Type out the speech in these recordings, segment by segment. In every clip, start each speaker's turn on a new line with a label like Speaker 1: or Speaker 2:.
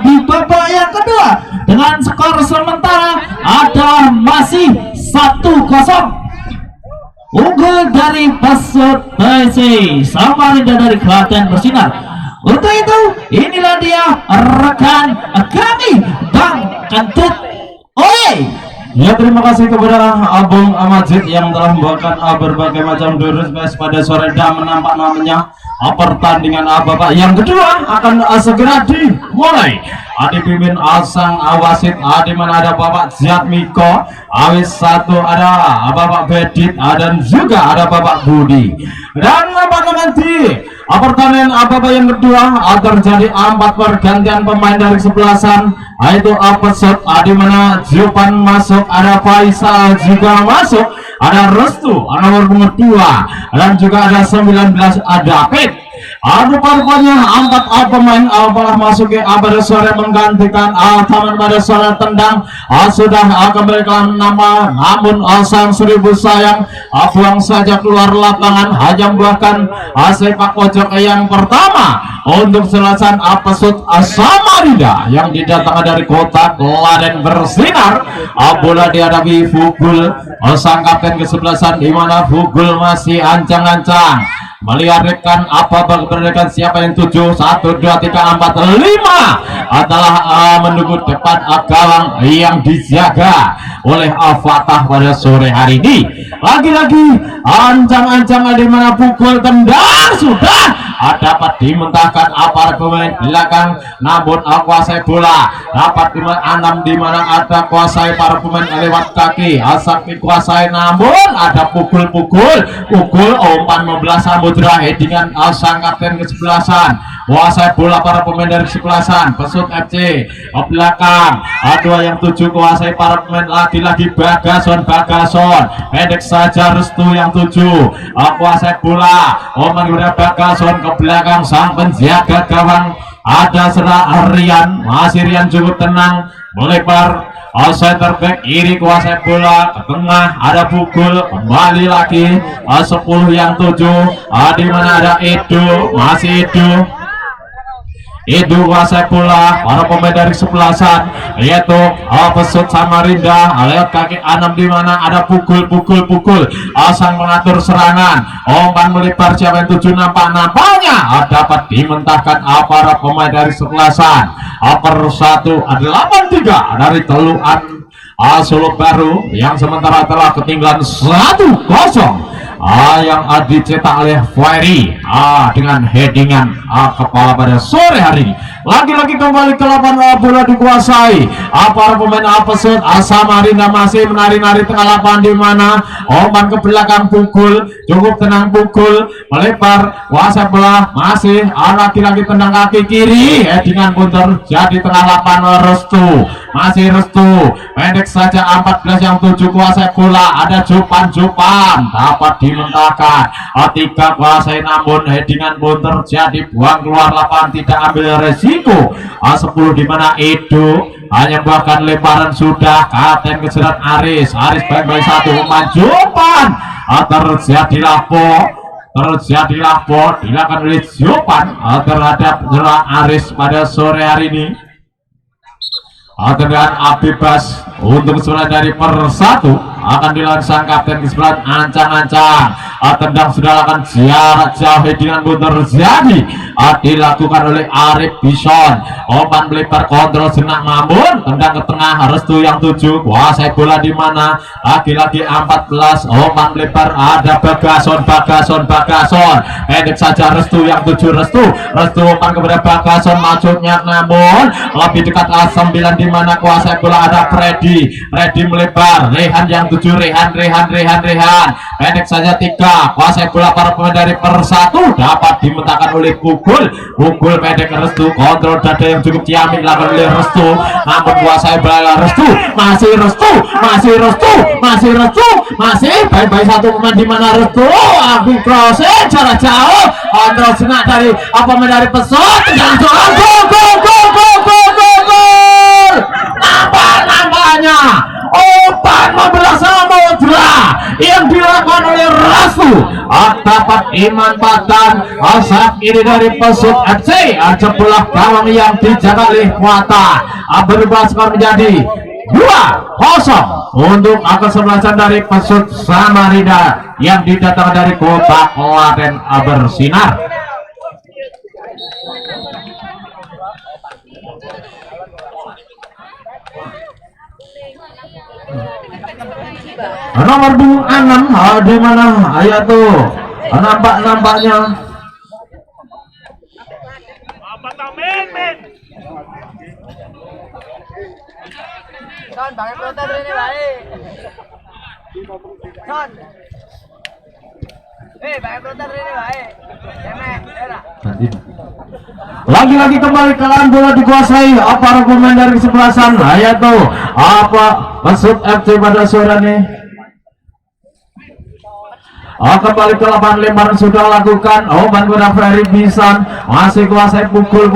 Speaker 1: di babak yang kedua dengan skor sementara adalah masih 1-0. Unggul dari Pesut TC Samarinda dari Klaten bersinar. Untuk itu inilah dia rekan kami Bang Kentut. Oi.
Speaker 2: Ya, terima kasih kepada Abang Amajid yang telah membawakan berbagai macam durus pada sore dan menampak namanya pertandingan Bapak yang kedua akan segera dimulai. Dipimpin Asang Awasit, di mana ada Bapak Ziad Miko, Awis 1 ada Bapak Bedit, dan juga ada Bapak Budi. Dan nanti pertandingan Bapak yang kedua terjadi 4 pergantian pemain dari sebelasan, yaitu Pesut, di mana Jopan masuk, ada Faisal juga masuk, ada Restu nomor 2, dan juga ada 19 ada Pit. Rupanya 4 pemain telah masuk ke pada sore menggantikan taman pada sore tendang sudah kembali ke nama, namun sang seribu sayang buang saja keluar lapangan, hanya buahkan sepak pojok yang pertama untuk selesai Pesut Samarinda yang didatangkan dari kota Klaten bersinar. Bola dihadapi Fugul, sang kapten kesebelasan, di mana Fugul masih ancang-ancang melihatkan keberdekaan siapa yang 7, 1, 2, 3, 4, 5 adalah menunggu depan gawang yang dijaga oleh Fatah pada sore hari ini. Lagi-lagi ancang-ancang, di mana pukul tendang sudah dapat dimentahkan para pemain belakang, namun kuasai bola dapat dimenang, di mana ada kuasai para pemain lewat kaki, asal dikuasai, namun ada pukul umpan 15 samudra dengan sang kapten kesebelasan, kuasai bola para pemain dari sebelasan Pesut FC belakang, 2 yang 7 kuasai para pemain, lagi-lagi Bagason pendek saja Restu yang 7 kuasai bola, menurut Bagason ke belakang sang penjaga gawang, ada serah Rian, masih Rian cukup tenang melebar. Center back kiri kuasai bola ke tengah, ada Pukul kembali lagi 10 yang 7, di mana ada Edo, masih Edo kuasai bola para pemain dari sebelasan, yaitu Pesut Samarinda lewat kaki 6, di mana ada Pukul sang mengatur serangan, umpan melebar, siapa yang 7 nampaknya dapat dimentahkan para pemain dari sebelasan. Per 1 83 dari Teluan Solo Baru yang sementara telah ketinggalan 1-0 yang dicetak oleh Ferry dengan headingan kepala pada sore hari ini. Lagi-lagi kembali ke lapangan, bola dikuasai para pemain Pesut Samarinda masih menari-nari tengah lapangan, di mana umpan ke belakang Pukul cukup tenang, Pukul melebar kuasai bola, masih lagi-lagi tendang kaki kiri, dengan punter jadi tengah lapangan Restu, masih Restu pendek saja 14 yang 7 kuasai bola, ada Jopan dapat dimentahkan 3 kuasai, namun headingan punter jadi buang keluar lapangan, tidak ambil resiko. 10 di mana Edo hanya bahkan lemparan sudah kapten keserat Aris baik-baik 1 Jopan terjadi lapo dilakukan oleh Jopan terhadap Aris pada sore hari ini. Tendangan bebas untuk sebelah dari Per 1 akan dilansang kapten kesebelasan ancang-ancang, tendang sudah akan jarak jauh dengan pun terjadi dilakukan oleh Arif Bison, umpan melebar kontrol senak, namun tendang ke tengah Restu yang 7 kuasai bola, di mana lagi-lagi 14 umpan melebar, ada Bagason pendek saja Restu yang 7 Restu umpan kepada Bagason maksudnya, namun lebih dekat 9, di mana kuasai bola ada Freddy melebar, Rehan yang 7 Rehan pendek saja 3 kuasai bola para pemain dari Per 1 dapat dimentahkan oleh Pukul pendek Restu, kontrol dada yang cukup ciamik dilakukan oleh Restu, namun kuasai bola Restu masih baik-baik 1 pemain, di mana Restu proses jarak jauh, kontrol senak dari pemain dari Pesut, dan nampaknya umpan 15 samudra yang dilakukan oleh Restu dapat dimanfaatkan saat ini dari Pesut FC ada bola gawang yang dijaga oleh Muata berubah skor menjadi 2-0 untuk kesebelasan dari Pesut Samarinda yang didatangkan dari kota Klaten bersinar. Nomor 26 di mana ayat tuh nampaknya
Speaker 3: Son, pakai pelota dulu nih, baik. Son. Pakai pelota dulu nih, baik. Cemek, era.
Speaker 2: lagi-lagi kembali kalian bola dikuasai para pemain dari kesebelasan ayat tuh Pesut FC pada sore ini. Kembali ke lapangan lemparan sudah lakukan Oman kepada Ferry Bisan, masih kuasai pukul,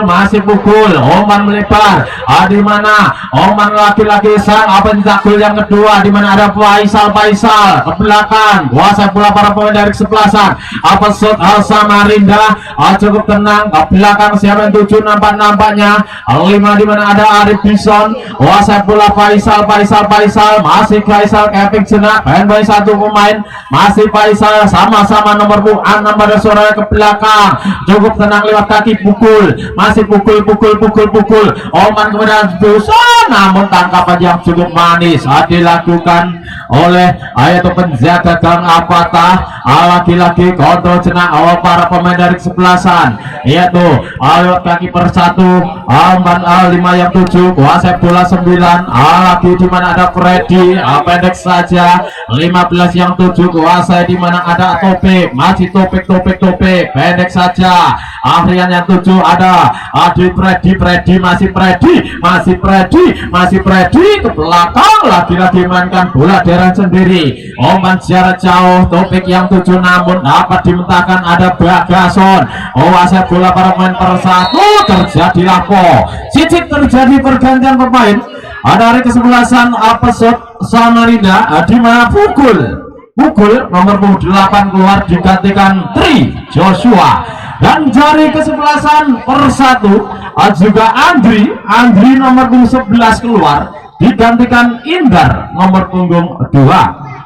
Speaker 2: masih pukul Oman melempar di mana Oman laki-laki sang pencetak gol yang kedua di mana ada Faisal ke belakang kuasai pula para pemain dari kesebelasan Pesut Samarinda cukup tenang ke belakang siapa yang 7 nampaknya 5 di mana ada Arif Bison kuasai pula Faisal masih Faisal Kevin Jenak fanboy satu pemain masih Faisal sama-sama nomor 6 pada suara ke belakang cukup tenang lewat kaki pukul masih pukul Oman kemudian Bison namun tangkapan yang cukup manis dilakukan oleh ayat penjaga gang Apatah laki-laki kontrol jenak para pemain dari kesebelasan yaitu lewat kaki persatu Oman 5 yang 7 kuasai bola 9 lagi di mana ada Freddy pendek saja 15 yang 7 kuasai di mana ada Topik masih Topik pendek saja Ahrian yang 7 ada Adi Freddy masih Freddy ke belakang lagi-lagi mainkan bola daerah sendiri Oman jarak jauh Topik yang 7 namun dapat dimentahkan ada Bagason kuasai bola para pemain persatu terjadilah cicit terjadi pergantian pemain dari kesebelasan Pesut Samarinda di mana pukul nomor 8 keluar digantikan Tri Joshua dan dari kesebelasan persatu juga Andri nomor 11 keluar digantikan Indar nomor punggung 2.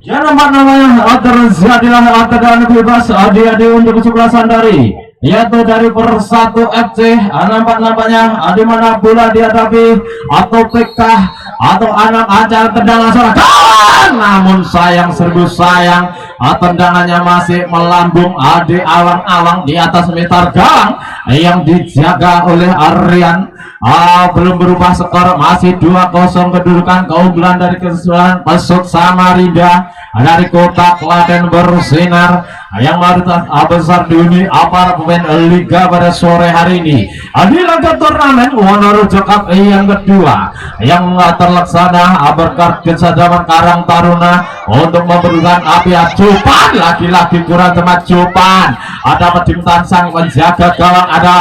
Speaker 2: Ya namanya terjadilah tendangan bebas adik-adik untuk kesebelasan dari yaitu dari Persatu FC nampaknya di mana bola dihadapi atau PK atau anak acara tendangan serangan namun sayang tendangannya masih melambung di awang-awang di atas meter gawang yang dijaga oleh Aryan. Belum berubah skor, masih 2-0 kedudukan keunggulan dari kesebelasan Pesut Samarinda dari kota Klaten bersinar yang mayoritas besar di para pemain liga pada sore hari ini di laga turnamen Wonorejo Cup yang kedua yang terlaksana berkat kesadaran Karang Taruna untuk memberikan api Jupan laki-laki kurang temat Jupan ada dimentahan sang penjaga gawang ada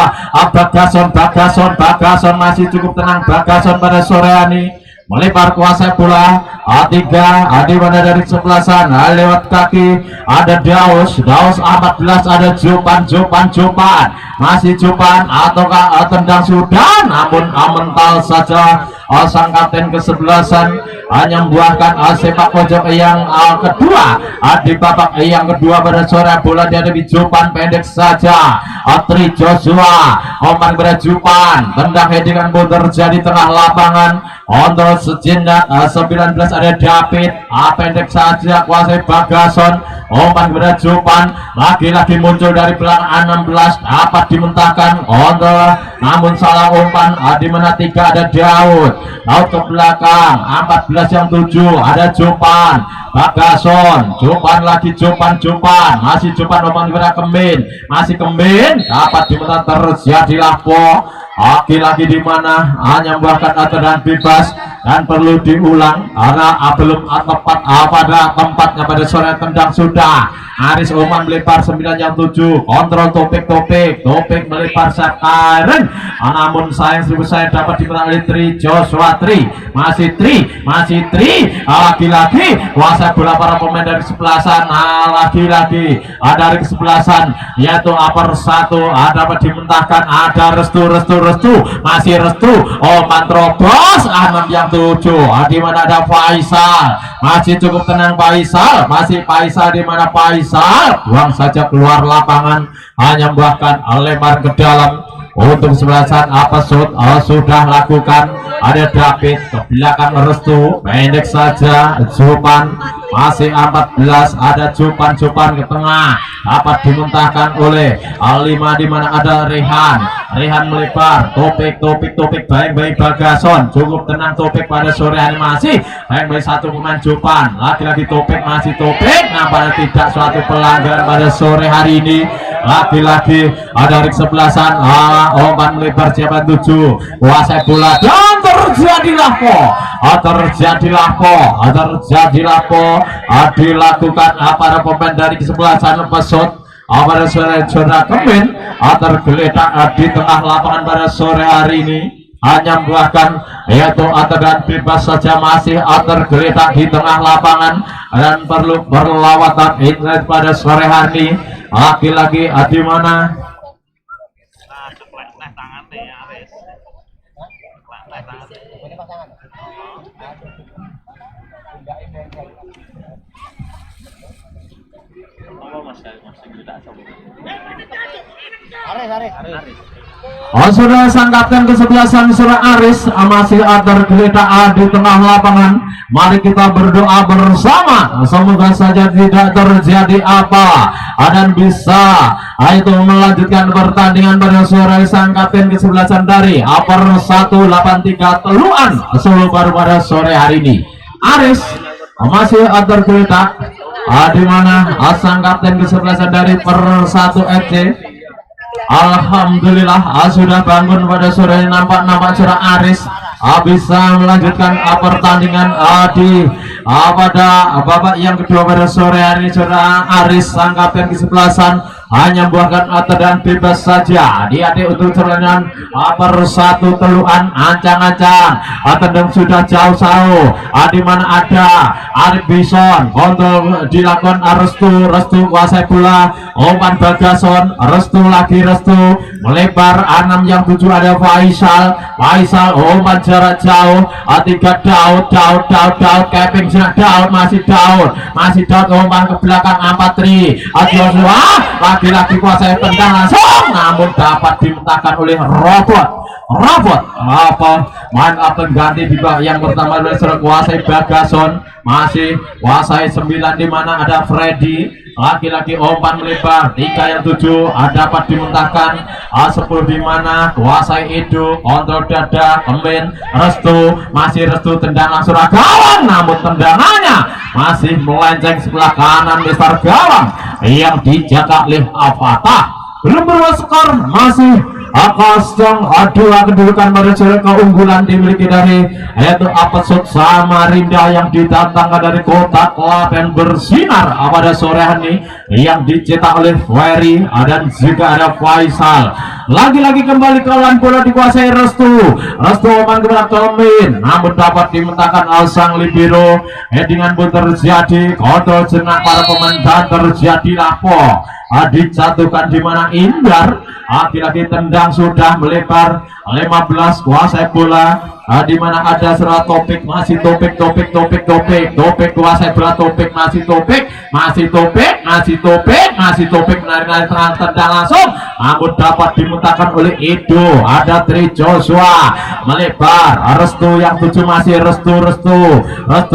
Speaker 2: Bagason masih cukup tenang Bagason pada sore hari melempar kuasa bola A3 di mana dari kesebelasan lewat kaki ada Daus 14 ada Jupan masih Jupan ataukah tendang sudah namun mental saja sang kapten kesebelasan hanya membuahkan sepak pojok yang kedua di babak yang kedua pada sore bola dihadapi Jupan pendek saja Tri Joshua Oman pada Jupan tendang headingan pun terjadi tengah lapangan untuk sejenak 19 ada David pendek saja kuasai Bagason Oman pada Jupan lagi-lagi muncul dari belakang 16 dapat dimentahkan untuk namun salah umpan di mana 3 ada Daud ke belakang 14 yang 7 ada Jupan Bagason Jupan masih Jupan Oman pada Kemin masih Kemin dapat dimentahkan terjadilah lagi di mana hanya membuahkan tendangan bebas dan perlu diulang karena belum tepat pada tempatnya pada sore tendang sudah. Aris Oman melebar 9 yang 7 kontrol topik melebar sekarang, namun sayang dapat dimenang oleh Tri Joshua. Masih Tri lagi-lagi kuasa bola para pemain dari kesebelasan. Lagi-lagi dari kesebelasan yaitu upper 1 dapat dimentahkan, ada Restu masih Restu Oman terobos 6 yang 7 di mana ada Faisal, masih cukup tenang Faisal, masih Faisal di mana Faisal buang saja keluar lapangan, hanya bahkan lebar ke dalam untuk sebelasan apa sudah lakukan. Ada David ke belakang Restu, pendek saja Jupan, masih 14 ada Jupan ke tengah dapat dimuntahkan oleh Alima di mana ada Rehan melebar topik baik Bagason, cukup tenang Topik pada sore hari, masih baik satu pemain Jupan, lagi-lagi Topik nampaknya tidak suatu pelanggaran pada sore hari ini. Lagi-lagi ada dari kesebelasan Oman melebar siapa 7 kuasai bola dan terjadilah dilakukan para pemain dari kesebelasan pesut pada sore zona Kemin tergeletak di tengah lapangan pada sore hari ini, hanya bahkan yaitu dan bebas saja masih tergeletak di tengah lapangan dan perlu berlawatan internet pada sore hari. Lagi-lagi di mana sudah sang kapten kesebelasan surah Aris masih tergeletak di tengah lapangan. Mari kita berdoa bersama, semoga saja tidak terjadi apa dan bisa itu melanjutkan pertandingan pada sore sang kapten kesebelasan dari upper 183 Teluan Solo baru pada sore hari ini. Aris masih tergeletak di mana sang kapten kesebelasan dari per 1 FC alhamdulillah sudah bangun pada sore ini. Nampak surah Aris bisa melanjutkan pertandingan di pada babak yang kedua pada sore hari. Surah Aris sang kapten kesebelasan hanya membuahkan dan bebas saja adik-adik untuk pertandingan per 1 Teluan ancang-ancang tendang sudah jauh di mana ada Arif Bison untuk dilakukan Restu kuasai bola Oman Bagason, Restu melebar 6 yang 7 ada Faisal Oman jarak jauh 3 Daud keping Daud masih Daud Oman ke belakang 4 Tri Joshua lagi-lagi kuasai tendang langsung, namun dapat dimentahkan oleh Robot main pengganti di bawah yang pertama dari kuasai Bagason, masih kuasai 9 di mana ada Freddy, lagi-lagi Oman melebar 3 yang 7 dapat dimentahkan 10 di mana kuasai Edo kontrol dada Kemin Restu tendang langsung gawang, namun tendangannya masih melenceng sebelah kanan Mister Gawang yang dijaga oleh Avatah. Belum berubah skor, masih 0-2 kedudukan pada sore. Keunggulan dimiliki dari yaitu Apesut Samarinda yang didatangkan dari kota Klaten bersinar pada sore hari yang dicetak oleh Ferry dan juga ada Faisal. Lagi-lagi kembali ke lawan bola dikuasai Restu Oman kepada Kemin, namun dapat dimentahkan sang libero. Headingan pun terjadi, kontrol jenak para pemain dan terjadi lapo dijatuhkan di mana Indar. Lagi-lagi tendang sudah melebar 15 kuasai bola di mana ada Surah Topik, masih Topik kuasai bola Topik, masih Topik menarik tendang langsung, namun dapat dimentahkan oleh Edo. Ada Tri Joshua melebar Restu yang 7 masih Restu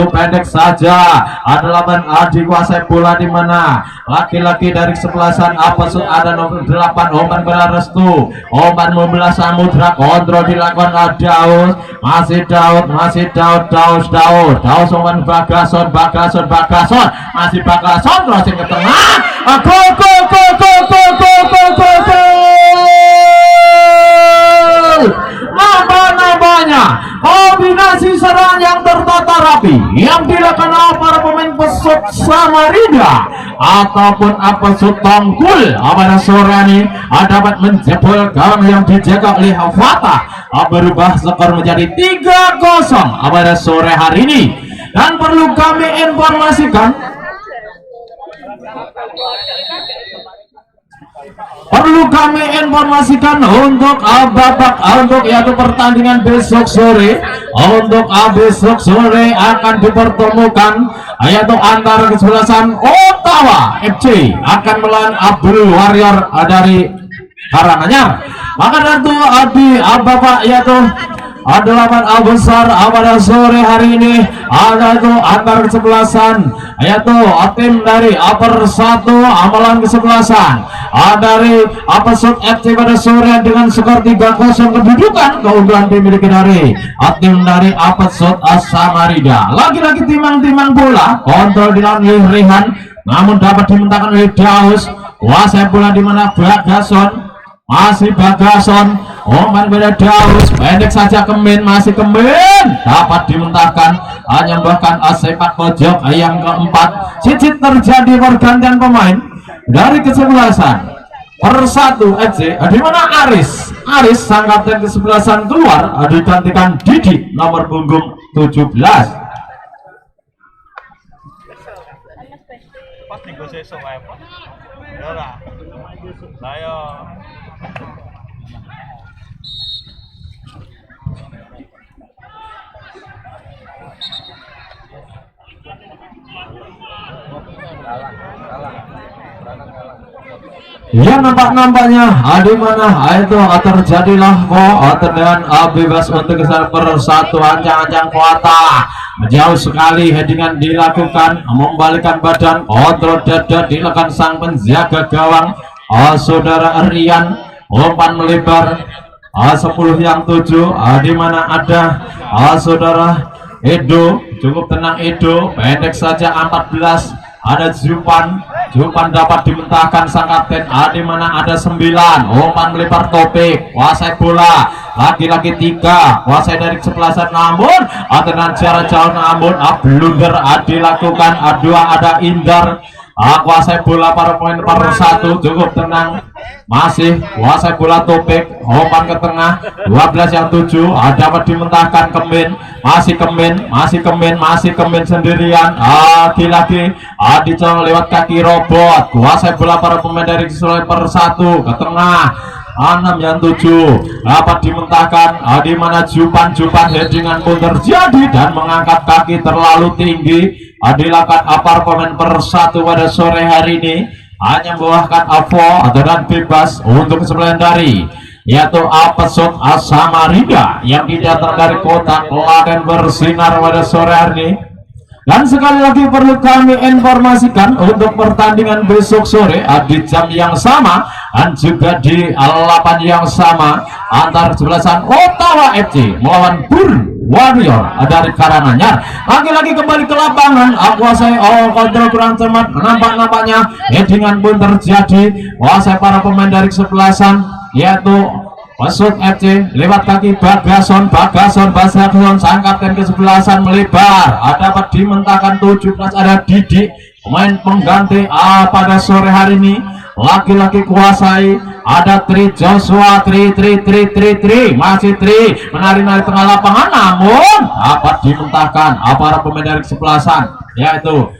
Speaker 2: pendek saja ada 8 dikuasai bola di mana laki-laki dari kesebelasan ada nomor 8 Oman pada Restu. Oman membelah samudra, kontrol dilakukan Daud, masih Daud Oman Bagason, masih Bagason crossing ke tengah, namanya kombinasi serangnya rapi yang dilakukan oleh para pemain pesut Samarinda ataupun pesut Tongkul pada sore ini dapat menjebol gawang yang dijaga oleh Fatah, berubah skor menjadi 3-0 pada sore hari ini. Dan perlu kami informasikan untuk yaitu pertandingan besok sore akan dipertemukan yaitu antara kesebelasan Ottawa FC akan melawan Abdul Warrior dari Karanganyar. Maka tentu Bapak yaitu delapan besar pada sore hari ini ada itu antar kesebelasan yaitu tim dari Persatu amalan kesebelasan dari Pesut FC pada sore dengan skor 3-0 kedudukan keunggulan dimiliki dari tim dari Pesut Samarinda. Lagi-lagi timang-timang bola kontrol dilakukan oleh Rehan namun dapat dimentahkan oleh Daus. Kuasai bola di mana Bagason masih Bagason, umpan pada Daus, pendek saja Kemin, masih Kemin dapat dimentahkan hanya bahkan sepak pojok yang keempat. Cicit terjadi pergantian pemain dari kesebelasan Persatu FC di mana Aris sang kapten kesebelasan keluar digantikan Didi nomor punggung 17. Ya nampaknya di mana itu terjadilah tendangan bebas untuk kesal Persatu. Ancang-ancang kuota jauh sekali headingan dilakukan, membalikkan badan, kontrol dada dilakukan sang penjaga gawang saudara Rian, umpan melebar 10 yang 7 di mana ada saudara Edo, cukup tenang Edo, pendek saja 14 ada Jupan dapat dimentahkan sang kapten di mana ada 9, umpan melebar Topik, kuasai bola lagi-lagi 3, kuasai dari kesebelasan namun dengan jarak jauh namun blunder dilakukan 2 ada Indar. Kuasai bola para pemain Persatu cukup tenang, masih kuasai bola Topik, umpan ke tengah 12 yang 7 dapat dimentahkan Kemin, masih Kemin sendirian lagi-lagi dicolong lewat kaki robot. Kuasai bola para pemain dari Persatu ke tengah 6 yang 7 dapat dimentahkan di mana Jupan headingan pun terjadi dan mengangkat kaki terlalu tinggi. Dilakukan pemain Persatu pada sore hari ini hanya membawakan dan bebas untuk kesebelasan dari yaitu Pesut Samarinda yang datang dari kota Klaten bersinar pada sore hari ini. Dan sekali lagi perlu kami informasikan untuk pertandingan besok sore di jam yang sama dan juga di lapan yang sama antar kesebelasan Ottawa FC melawan Bur Warrior dari Karanganyar. Lagi-lagi kembali ke lapangan, kuasai kontrol kurang cermat, nampaknya headingan pun terjadi. Kuasai para pemain dari kesebelasan yaitu Pesut FC lewat kaki Bagason sang kapten kesebelasan melebar dapat dimentahkan 17 ada Didi pemain pengganti pada sore hari ini. Laki-laki kuasai ada Tri Joshua Tri masih Tri menari-nari tengah lapangan namun dapat dimentahkan para pemain dari kesebelasan yaitu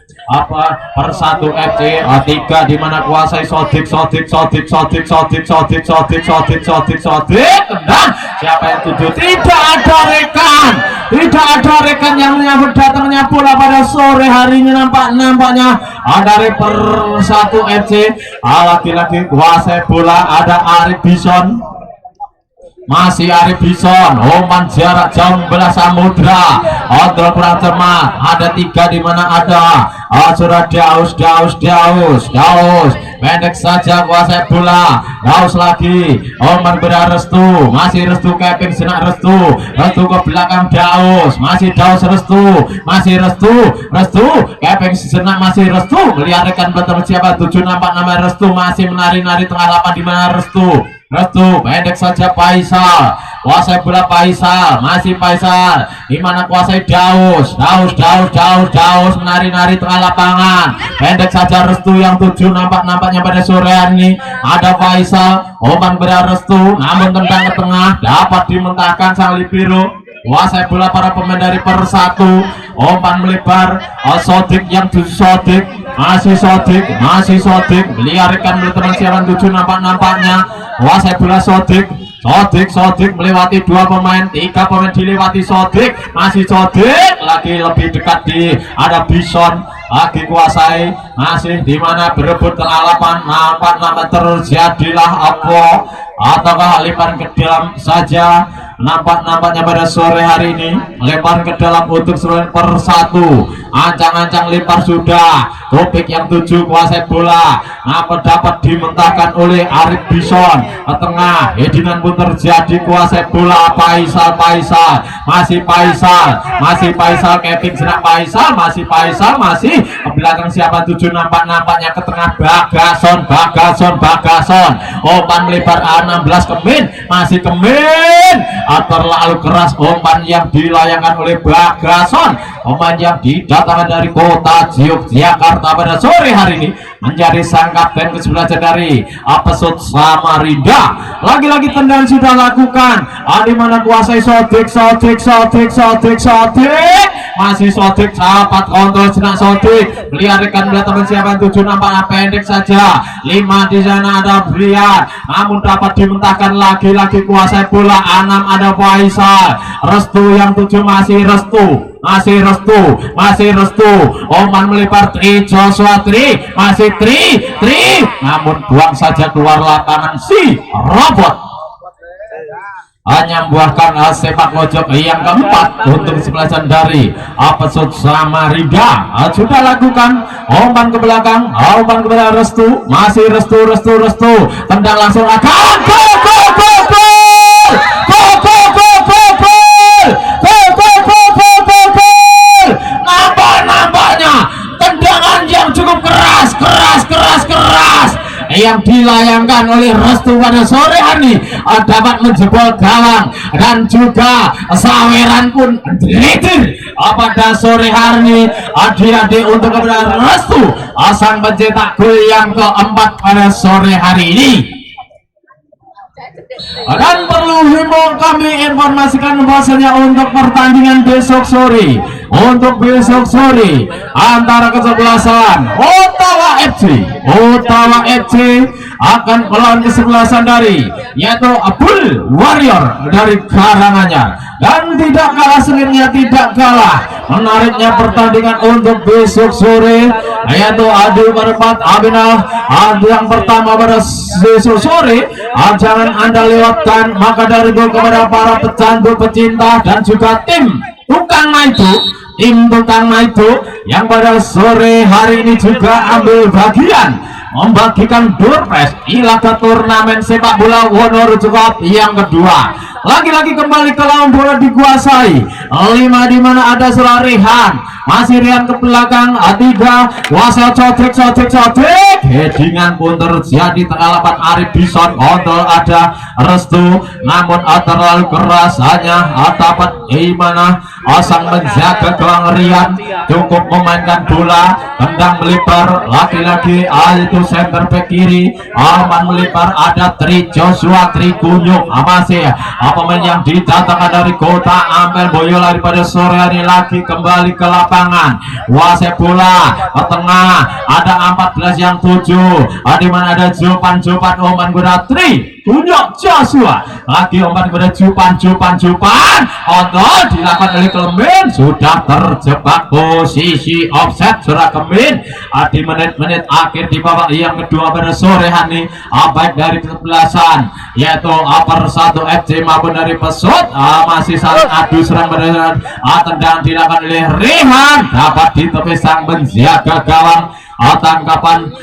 Speaker 2: Persatu FC 3 di mana kuasai Sodik dan siapa yang tujuh tidak ada rekan yang menyambut datangnya bola pada sore hari ini. Nampaknya dari Persatu FC laki-laki kuasai bola ada Arif Bison, masih Arif Bison, umpan jarak jauh belah samudra, kontrol kurang cermat, ada 3 di mana ada sudah Daus, pendek saja kuasai bola, Daus lagi, umpan bedah Restu, masih Restu keping senak Restu ke belakang Daus, masih Daus Restu keping senak masih Restu, melihat rekan belakang siapa 7 nampak nama Restu masih menari-nari tengah lapangan di mana Restu Restu pendek saja Faisal, kuasai bola Faisal, masih Faisal, dimana kuasai Daus menari-nari tengah lapangan, pendek saja Restu yang 7 nampaknya pada sore hari ini. Ada Faisal, umpan berat Restu, namun tendang ke tengah dapat dimentahkan sang libero. Kuasai bola para pemain dari Persatu, umpan melebar, Sodik yang 7 Sodik, masih Sodik melarikan teman siaran 7 nampaknya. Kuasai bola Sodik melewati 2 pemain, 3 pemain dilewati Sodik, masih Sodik lagi lebih dekat di ada Bison lagi kuasai, masih dimana berebut tengah lapangan. Nampak terjadilah apa ataukah lemparan ke dalam saja. Nampaknya pada sore hari ini lempar ke dalam untuk seluruh Persatu. Ancang-ancang lempar sudah, Topik yang 7 kuasai bola, apa dapat dimentahkan oleh Arif Bison ke tengah. Headingan pun terjadi, kuasai bola Faisal, masih Faisal, Kevin Senak Faisal, masih ke belakang siapa 7 nampaknya ke tengah Bagason. Umpan melebar A16 Kemin, masih Kemin. Terlalu keras umpan yang dilayangkan oleh Bagason, umpan yang didatangkan dari kota Yogyakarta pada sore hari ini menjadi sang kapten ke-11 dari Pesut Samarinda. Lagi-lagi tendangan sudah lakukan, di mana kuasai Sodik, masih Sodik, sahabat kontrol senang Sodik, melarikan bola teman siapa 7 nampaknya pendek saja, 5 di sana ada Brian, namun dapat dimentahkan lagi-lagi kuasai bola. 6 ada Faisal, Restu yang 7 masih Restu, umpan melebar Joshua masih namun buang saja keluar lapangan si Robot. Hanya membuahkan sepak pojok yang keempat untuk kesebelasan dari Pesut Samarinda. Sudah lakukan umpan ke belakang, umpan kepada Restu, masih Restu, tendang langsung akan nampaknya tendangan yang cukup keras yang dilayangkan oleh Restu pada sore hari dapat menjebol gawang dan juga saweran pun dilitir pada sore hari ini. Adik-adik untuk kepada Restu sang pencetak gol yang keempat pada sore hari ini. Dan perlu kami informasikan bahwasanya untuk pertandingan besok sore antara kesebelasan Ottawa FC akan melawan kesebelasan dari yaitu Bull Warrior dari Karanganyar. Dan tidak kalah sengitnya, tidak kalah menariknya pertandingan untuk besok sore yaitu adu berempat Abinah. Yang pertama pada besok sore, jangan Anda lewatkan, maka dari itu kepada para pecandu pecinta dan juga tim tukang Maido yang pada sore hari ini juga ambil bagian membagikan door prize di laga turnamen sepak bola Wonorojo Cup yang kedua. Lagi-lagi kembali ke lawan bola dikuasai 5 di mana ada Surah Rehan, masih Rehan ke belakang 3 kuasa Sodik, headingan pun terjadi tengah lapangan Arif Bison, kontrol ada Restu, namun terlalu keras, hanya dapat di mana sang menjaga gawang Rian cukup memainkan bola, tendang melebar lagi-lagi itu center back kiri, aman melebar ada Joshua Kunyuk, masih pemain yang didatangkan dari kota Ampel Boyolali pada sore hari lagi kembali ke lapangan. Kuasai bola ke tengah ada 14 yang 7, di mana ada Jopan umpan kepada Kunyuk Joshua, lagi umpan kepada Jupan kontrol dilakukan oleh Kemin, sudah terjebak posisi offset surah Kemin di menit-menit akhir di babak yang kedua pada sore hari baik dari kesebelasan yaitu Persatu FC maupun dari Pesut masih saling adu serang pada tendang dilakukan oleh Rehan, dapat ditepis sang penjaga gawang. Tangkapan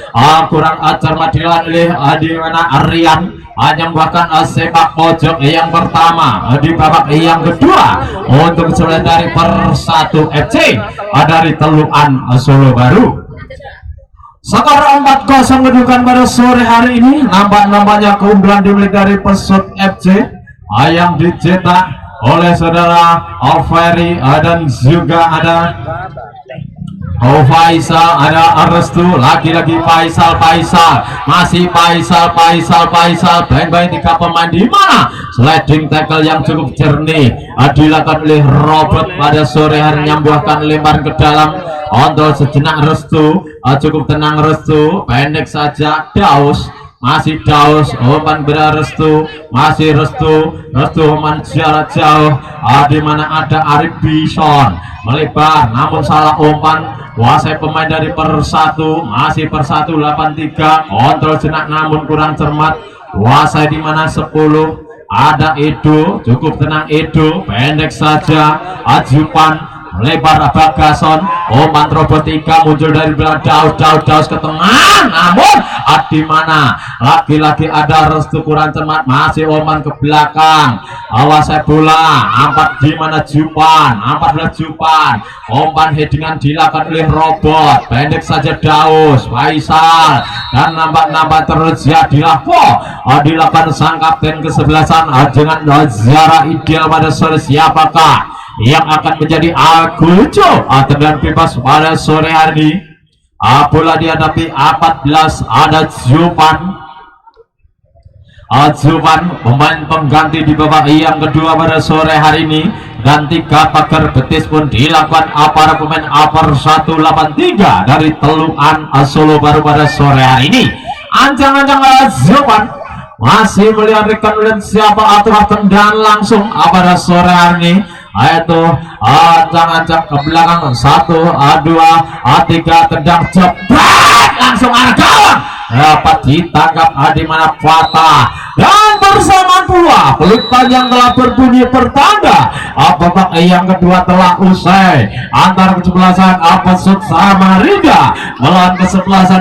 Speaker 2: kurang cermat dilakukan oleh di mana Rian, hanya membuahkan sepak pojok yang pertama di babak yang kedua untuk kesebelasan dari Persatu FC dari Teluan Solo Baru. Skor 4-0 kedudukan pada sore hari ini. Nampak-nampaknya keunggulan dimiliki dari Pesut FC yang dicetak oleh saudara Alferi dan juga ada Faisal, ada Restu, lagi-lagi Faisal, masih Faisal, bang-bang 3 pemain di mana sliding tackle yang cukup jernih dilakukan oleh Robert pada sore hari, nyambuhkan lemparan ke dalam untuk sejenak Restu, cukup tenang Restu, pendek saja Daus, masih Daus, umpan Restu, masih Restu umpan jarak jauh, di mana ada Arif Bison melebar namun salah umpan, kuasai pemain dari Persatu, masih Persatu 83, kontrol jenak namun kurang cermat, kuasai di mana 10, ada Edo, cukup tenang Edo, pendek saja Ajupan melebar Bagason, umpan robotika muncul dari belakang Daus ke tengah, namun di mana lagi-lagi ada Restu kurang cermat, masih umpan ke belakang, awas bola, ampat di mana Jupan, 14 Jupan, umpan headingan dilakukan oleh Robot, pendek saja Daus, Faisal, dan nampak terus ya dilakukan sang kapten kesebelasan dengan jarak ideal pada sore, siapakah yang akan menjadi Agujo tendangan bebas pada sore hari ini. Bola dihadapi 14, ada Jupan pemain pengganti di babak yang kedua pada sore hari ini, dan 3 pagar betis pun dilakukan para pemain Persatu 83 dari Teluan Solo Baru pada sore hari ini. Ancang-ancang Jupan masih melihat rekan siapa atur tendangan langsung pada sore hari ini, yaitu ancang-ancang ke belakang, 1, 2, 3, tendang jebret langsung arah gawang, dapat ditangkap di mana Fatah, dan bersama dua peluit panjang telah berbunyi pertanda babak yang kedua telah usai antara kesebelasan Pesut Samarinda melawan kesebelasan